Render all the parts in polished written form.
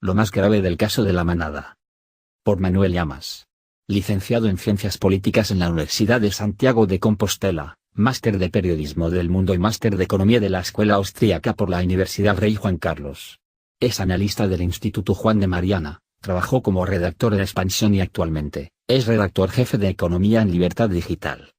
Lo más grave del caso de La Manada. Por Manuel Llamas. Licenciado en Ciencias Políticas en la Universidad de Santiago de Compostela, máster de Periodismo del Mundo y máster de Economía de la Escuela Austríaca por la Universidad Rey Juan Carlos. Es analista del Instituto Juan de Mariana, trabajó como redactor en Expansión y actualmente es redactor jefe de Economía en Libertad Digital.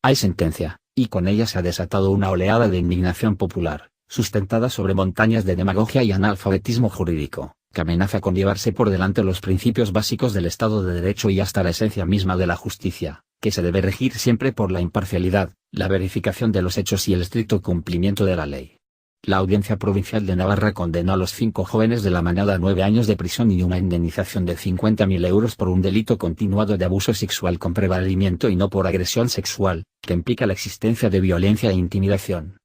Hay sentencia, y con ella se ha desatado una oleada de indignación popular, sustentada sobre montañas de demagogia y analfabetismo jurídico, que amenaza con llevarse por delante los principios básicos del Estado de Derecho y hasta la esencia misma de la justicia, que se debe regir siempre por la imparcialidad, la verificación de los hechos y el estricto cumplimiento de la ley. La Audiencia Provincial de Navarra condenó a los 5 jóvenes de La Manada a 9 años de prisión y una indemnización de 50.000 euros por un delito continuado de abuso sexual con prevalimiento y no por agresión sexual, que implica la existencia de violencia e intimidación.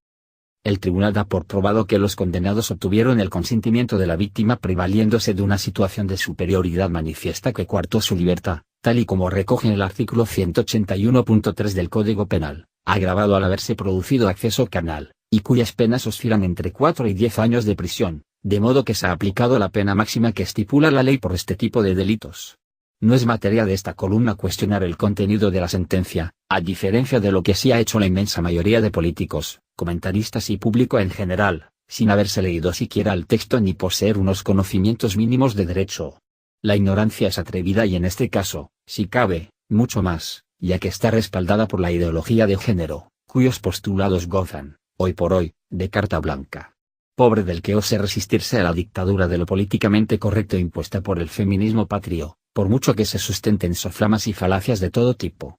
El tribunal da por probado que los condenados obtuvieron el consentimiento de la víctima prevaliéndose de una situación de superioridad manifiesta que coartó su libertad, tal y como recoge en el artículo 181.3 del Código Penal, agravado al haberse producido acceso carnal, y cuyas penas oscilan entre 4 y 10 años de prisión, de modo que se ha aplicado la pena máxima que estipula la ley por este tipo de delitos. No es materia de esta columna cuestionar el contenido de la sentencia, a diferencia de lo que sí ha hecho la inmensa mayoría de políticos, comentaristas y público en general, sin haberse leído siquiera el texto ni poseer unos conocimientos mínimos de derecho. La ignorancia es atrevida y en este caso, si cabe, mucho más, ya que está respaldada por la ideología de género, cuyos postulados gozan, hoy por hoy, de carta blanca. Pobre del que ose resistirse a la dictadura de lo políticamente correcto impuesta por el feminismo patrio, por mucho que se sustenten soflamas y falacias de todo tipo.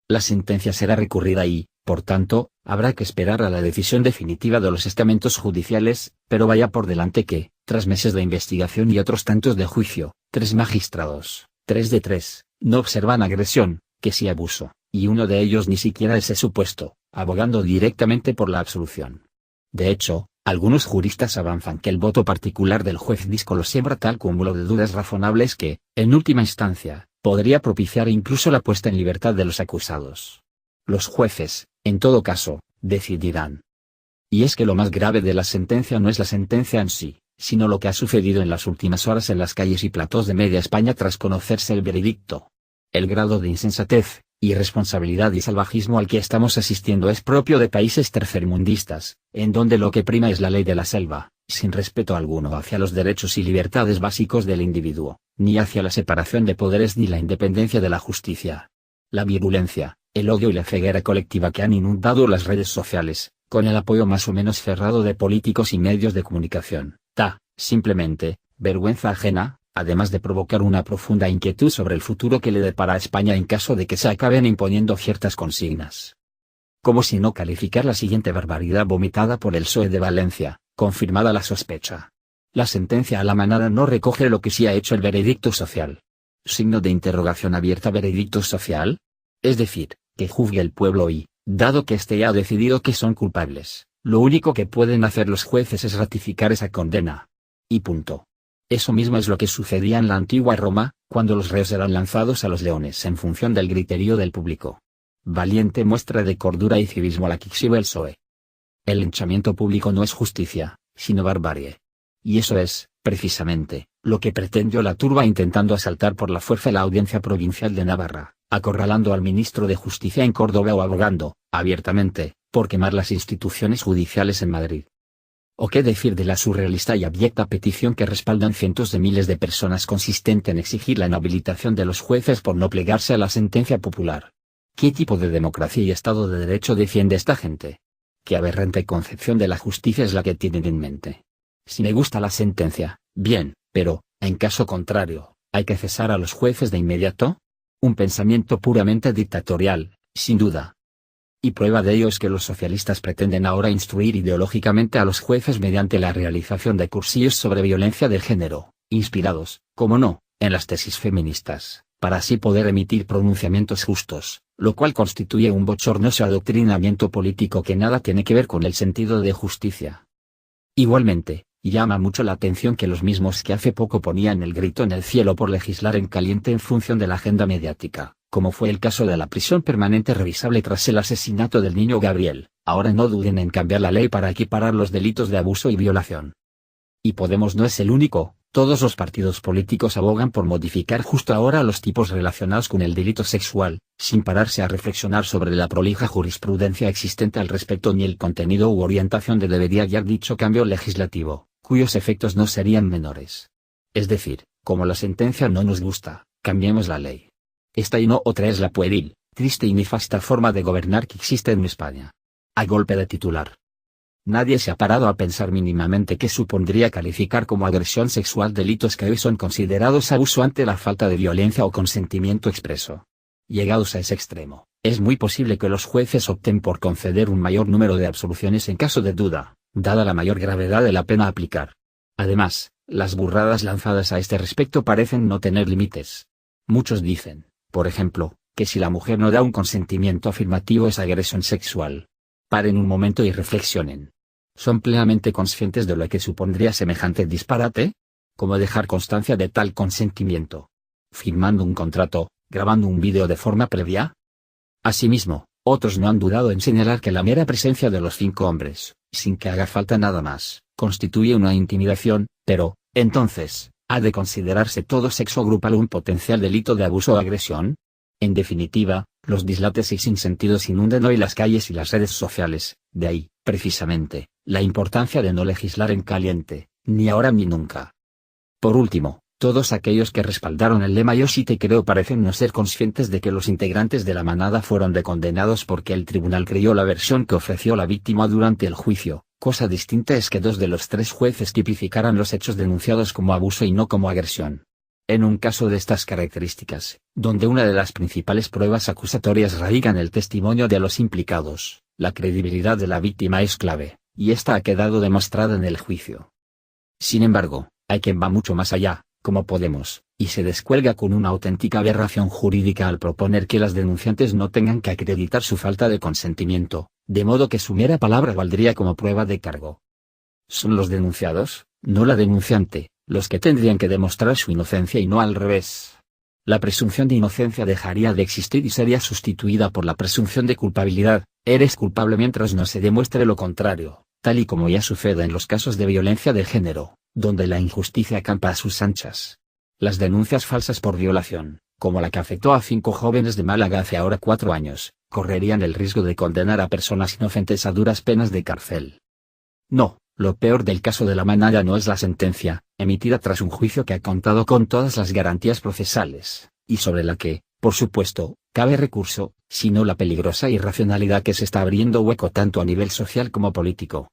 La sentencia será recurrida y, por tanto, habrá que esperar a la decisión definitiva de los estamentos judiciales, pero vaya por delante que, tras meses de investigación y otros tantos de juicio, 3 magistrados, 3 de 3, no observan agresión, que sí abuso, y uno de ellos ni siquiera ese supuesto, abogando directamente por la absolución. De hecho, algunos juristas avanzan que el voto particular del juez díscolo siembra tal cúmulo de dudas razonables que, en última instancia, podría propiciar incluso la puesta en libertad de los acusados. Los jueces, en todo caso, decidirán. Y es que lo más grave de la sentencia no es la sentencia en sí, sino lo que ha sucedido en las últimas horas en las calles y platós de media España tras conocerse el veredicto. El grado de insensatez, irresponsabilidad y salvajismo al que estamos asistiendo es propio de países tercermundistas, en donde lo que prima es la ley de la selva, sin respeto alguno hacia los derechos y libertades básicos del individuo, ni hacia la separación de poderes ni la independencia de la justicia. La virulencia, el odio y la ceguera colectiva que han inundado las redes sociales, con el apoyo más o menos cerrado de políticos y medios de comunicación, da, simplemente, vergüenza ajena, además de provocar una profunda inquietud sobre el futuro que le depara a España en caso de que se acaben imponiendo ciertas consignas. Como si no calificar la siguiente barbaridad vomitada por el PSOE de Valencia, confirmada la sospecha. La sentencia a La Manada no recoge lo que sí ha hecho el veredicto social. Signo de interrogación abierta. ¿Veredicto social? Es decir, que juzgue el pueblo y, dado que éste ha decidido que son culpables, lo único que pueden hacer los jueces es ratificar esa condena. Y punto. Eso mismo es lo que sucedía en la antigua Roma, cuando los reos eran lanzados a los leones en función del griterío del público. Valiente muestra de cordura y civismo la que exhibe el PSOE. El linchamiento público no es justicia, sino barbarie. Y eso es, precisamente, lo que pretendió la turba intentando asaltar por la fuerza la Audiencia Provincial de Navarra, acorralando al ministro de Justicia en Córdoba o abogando, abiertamente, por quemar las instituciones judiciales en Madrid. ¿O qué decir de la surrealista y abyecta petición que respaldan cientos de miles de personas consistente en exigir la inhabilitación de los jueces por no plegarse a la sentencia popular? ¿Qué tipo de democracia y Estado de Derecho defiende esta gente? ¿Qué aberrante concepción de la justicia es la que tienen en mente? Si me gusta la sentencia, bien, pero, en caso contrario, ¿hay que cesar a los jueces de inmediato? Un pensamiento puramente dictatorial, sin duda. Y prueba de ello es que los socialistas pretenden ahora instruir ideológicamente a los jueces mediante la realización de cursillos sobre violencia de género, inspirados, como no, en las tesis feministas, para así poder emitir pronunciamientos justos, lo cual constituye un bochornoso adoctrinamiento político que nada tiene que ver con el sentido de justicia. Igualmente, llama mucho la atención que los mismos que hace poco ponían el grito en el cielo por legislar en caliente en función de la agenda mediática, como fue el caso de la prisión permanente revisable tras el asesinato del niño Gabriel, ahora no duden en cambiar la ley para equiparar los delitos de abuso y violación. Y Podemos no es el único, Todos los partidos políticos abogan por modificar justo ahora los tipos relacionados con el delito sexual, sin pararse a reflexionar sobre la prolija jurisprudencia existente al respecto ni el contenido u orientación de debería hallar dicho cambio legislativo, cuyos efectos no serían menores. Es decir, como la sentencia no nos gusta, cambiemos la ley. Esta y no otra es la pueril, triste y nefasta forma de gobernar que existe en España. A golpe de titular. Nadie se ha parado a pensar mínimamente qué supondría calificar como agresión sexual delitos que hoy son considerados abuso ante la falta de violencia o consentimiento expreso. Llegados a ese extremo, es muy posible que los jueces opten por conceder un mayor número de absoluciones en caso de duda, dada la mayor gravedad de la pena a aplicar. Además, las burradas lanzadas a este respecto parecen no tener límites. Muchos dicen, por ejemplo, que si la mujer no da un consentimiento afirmativo es agresión sexual. Paren un momento y reflexionen. ¿Son plenamente conscientes de lo que supondría semejante disparate? ¿Cómo dejar constancia de tal consentimiento? ¿Firmando un contrato, grabando un vídeo de forma previa? Asimismo, otros no han dudado en señalar que la mera presencia de los 5 hombres, sin que haga falta nada más, constituye una intimidación, pero, entonces, ¿ha de considerarse todo sexo grupal un potencial delito de abuso o agresión? En definitiva, los dislates y sinsentidos inunden hoy las calles y las redes sociales, de ahí, precisamente, la importancia de no legislar en caliente, ni ahora ni nunca. Por último, todos aquellos que respaldaron el lema Yo sí te creo parecen no ser conscientes de que los integrantes de la manada fueron condenados porque el tribunal creyó la versión que ofreció la víctima durante el juicio. Cosa distinta es que 2 de los 3 jueces tipificaran los hechos denunciados como abuso y no como agresión. En un caso de estas características, donde una de las principales pruebas acusatorias radica en el testimonio de los implicados, la credibilidad de la víctima es clave, y esta ha quedado demostrada en el juicio. Sin embargo, hay quien va mucho más allá, como Podemos, y se descuelga con una auténtica aberración jurídica al proponer que las denunciantes no tengan que acreditar su falta de consentimiento, de modo que su mera palabra valdría como prueba de cargo. Son los denunciados, no la denunciante, los que tendrían que demostrar su inocencia y no al revés. La presunción de inocencia dejaría de existir y sería sustituida por la presunción de culpabilidad. Eres culpable mientras no se demuestre lo contrario, tal y como ya sucede en los casos de violencia de género, donde la injusticia campa a sus anchas. Las denuncias falsas por violación, como la que afectó a 5 jóvenes de Málaga hace ahora 4 años, correrían el riesgo de condenar a personas inocentes a duras penas de cárcel. No, lo peor del caso de la manada no es la sentencia, emitida tras un juicio que ha contado con todas las garantías procesales, y sobre la que, por supuesto, cabe recurso, sino la peligrosa irracionalidad que se está abriendo hueco tanto a nivel social como político.